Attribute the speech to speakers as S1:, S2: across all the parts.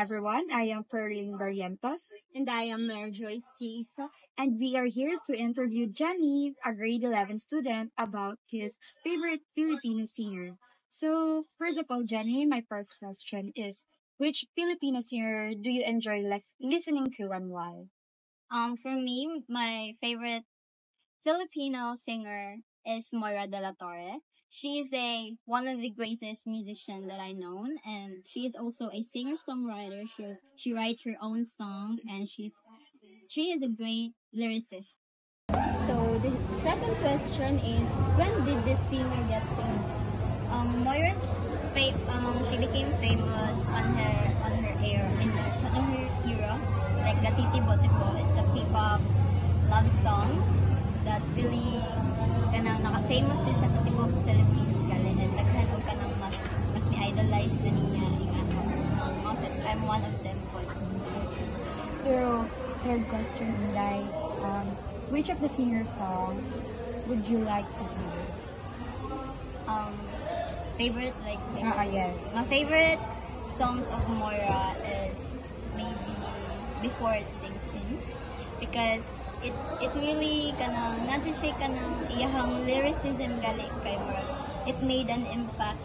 S1: everyone. I am Perlin Barrientos.
S2: And I am Mary Joyce Chisa.
S1: And we are here to interview Jenny, a grade 11 student, about his favorite Filipino singer. So, first of all, Jenny, my first question is, which Filipino singer do you enjoy listening to and why?
S2: For me, my favorite Filipino singer is Moira de la Torre. She is one of the greatest musicians that I know, and she is also a singer-songwriter. She writes her own song, and she is a great lyricist.
S3: So the second question is, when did this singer get famous?
S2: She became famous on her era like Gatiti Botico. It's a P-pop love song that really naka-famous din siya sa tibok Philippines gali, and daghan og kanang mas ni-idolize na niya ingat. I'm one of them po.
S1: So, third question, like, which of the singer's song would you like to hear?
S2: Favorite.
S1: Yes.
S2: My favorite songs of Moira is maybe Before It Sinks In, because it really not just siya iyahang lyricism gali kay Moira. It made an impact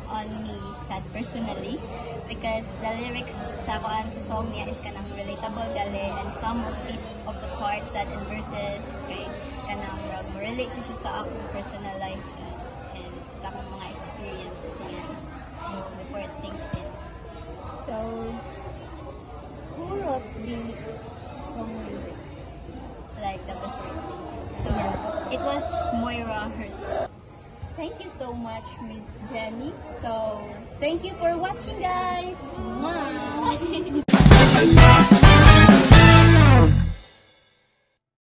S2: on me sad personally, because the lyrics sa song niya is relatable gali, and some of the parts that in verses kay relate to siya sa akong personal life and sa akong mga experience niya Before It Sinks In.
S3: So, who wrote the song lyrics?
S2: Like the Before It Sinks In. So,
S1: Yes.
S2: it was Moira herself.
S3: Thank you so much, Miss Jenny. So, thank you for watching, guys. Mwah!